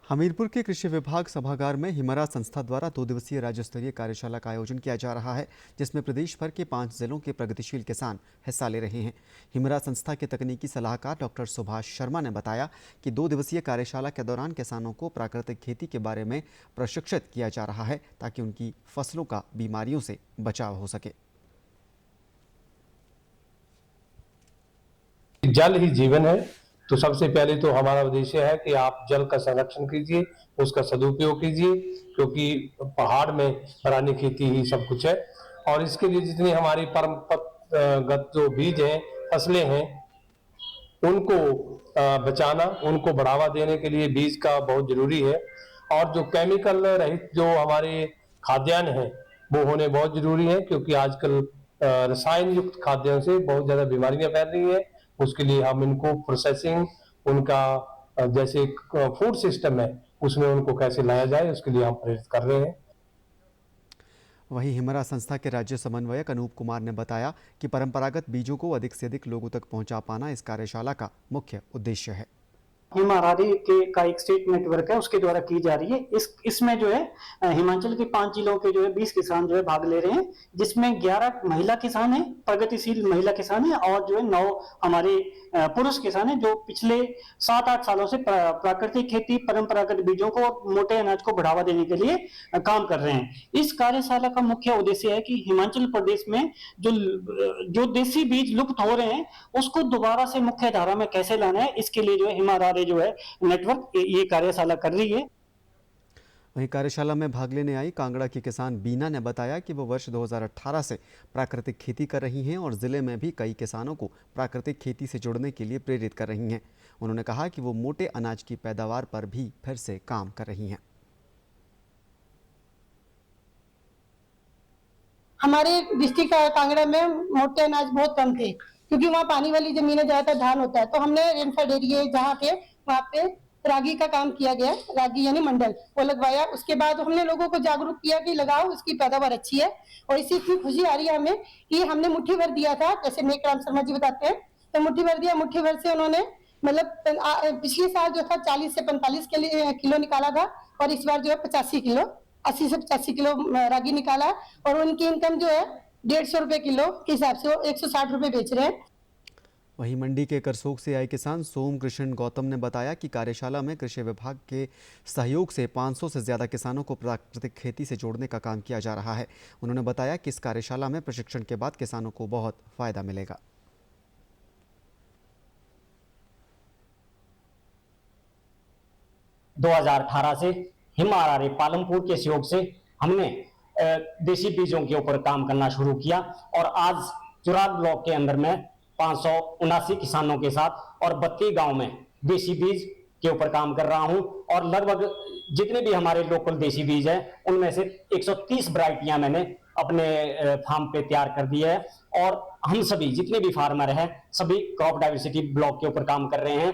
हमीरपुर के कृषि विभाग सभागार में हिमरा संस्था द्वारा 2 दिवसीय राज्य स्तरीय कार्यशाला का आयोजन किया जा रहा है, जिसमें प्रदेश भर के 5 जिलों के प्रगतिशील किसान हिस्सा ले रहे हैं। हिमरा संस्था के तकनीकी सलाहकार डॉक्टर सुभाष शर्मा ने बताया कि 2 दिवसीय कार्यशाला के दौरान किसानों को प्राकृतिक खेती के बारे में प्रशिक्षित किया जा रहा है, ताकि उनकी फसलों का बीमारियों से बचाव हो सके। जल ही जीवन है, तो सबसे पहले तो हमारा उद्देश्य है कि आप जल का संरक्षण कीजिए, उसका सदुपयोग कीजिए, क्योंकि पहाड़ में रानी खेती ही सब कुछ है। और इसके लिए जितनी हमारी परंपरागत जो बीज हैं, फसलें हैं, उनको बचाना, उनको बढ़ावा देने के लिए बीज का बहुत जरूरी है। और जो केमिकल रहित जो हमारे खाद्यान्न हैं, वो होने बहुत जरूरी है, क्योंकि आजकल रसायन युक्त खाद्यान्न से बहुत ज्यादा बीमारियां फैल रही है। उसके लिए हम इनको प्रोसेसिंग, उनका जैसे फूड सिस्टम है, उसमें उनको कैसे लाया जाए, उसके लिए हम प्रेरित कर रहे हैं। वहीं हिमरा संस्था के राज्य समन्वयक अनूप कुमार ने बताया कि परंपरागत बीजों को अधिक से अधिक लोगों तक पहुंचा पाना इस कार्यशाला का मुख्य उद्देश्य है। हिमारारी का एक स्टेट नेटवर्क है, उसके द्वारा की जा रही है। इसमें जो है हिमाचल के 5 जिलों के जो है 20 किसान जो है भाग ले रहे हैं, जिसमें 11 महिला किसान हैं, प्रगतिशील महिला किसान हैं, और जो है 9 हमारे पुरुष किसान हैं, जो पिछले 7-8 सालों से प्राकृतिक खेती, परंपरागत बीजों को और मोटे अनाज को बढ़ावा देने के लिए काम कर रहे हैं। इस कार्यशाला का मुख्य उद्देश्य है कि हिमाचल प्रदेश में जो देसी बीज लुप्त हो रहे हैं, उसको दोबारा से मुख्य धारा में कैसे लाना है, इसके लिए जो है हिमारारी जो है नेटवर्क ये कार्यशाला कर रही है। वहीं कार्यशाला में भाग लेने आई कांगड़ा की किसान बीना ने बताया कि वो वर्ष 2018 से प्राकृतिक खेती कर रही हैं और जिले में भी कई किसानों को प्राकृतिक खेती से जुड़ने के लिए प्रेरित कर रही हैं। उन्होंने कहा कि वो मोटे अनाज की पैदावार पर भी फिर से काम कर रही हैं। हमारे डिस्ट्रिक्ट कांगड़ा में मोटे अनाज बहुत कम थे, क्योंकि वहाँ पानी वाली जमीनें ज्यादातर धान होता है। तो हमने रेनफेड एरिया जहाँ पे वहाँ पे रागी का काम किया गया, रागी यानी मंडल वो लगवाया। उसके बाद हमने लोगों को जागरूक किया कि लगाओ, इसकी पैदावार अच्छी है। और इसी की खुशी आ रही है हमें कि हमने मुट्ठी भर दिया था, जैसे मेघराम शर्मा जी बताते हैं, तो मुट्ठी भर दिया। मुट्ठी भर से उन्होंने मतलब पिछले साल जो था 40 से 45 किलो निकाला था, और इस बार जो है 85 किलो, 80 से 85 किलो रागी निकाला। और उनकी इनकम जो है 150 रुपए किलो के हिसाब से वो 160 रुपए बेच रहे हैं। वहीं मंडी के करसोग से आए किसान सोम कृष्ण गौतम ने बताया कि कार्यशाला में कृषि विभाग के सहयोग से 500 से ज़्यादा किसानों को प्राकृतिक खेती से जोड़ने का काम किया जा रहा है। उन्होंने बताया कि इस कार्यशाला में प्रशिक्षण के बाद किसानों को बहुत फायदा मिलेगा। (2018) से हिमारारी पालमपुर के सहयोग से हमने देसी बीजों के ऊपर काम करना शुरू किया, और आज चुराग ब्लॉक के अंदर में 579 किसानों के साथ और 32 गांव में देसी बीज के ऊपर काम कर रहा हूं। और लगभग जितने भी हमारे लोकल देसी बीज हैं, उनमें से 130 वैरायटियां मैंने अपने फार्म पे तैयार कर दी है। और हम सभी जितने भी फार्मर हैं, सभी क्रॉप डाइवर्सिटी ब्लॉक के ऊपर काम कर रहे हैं।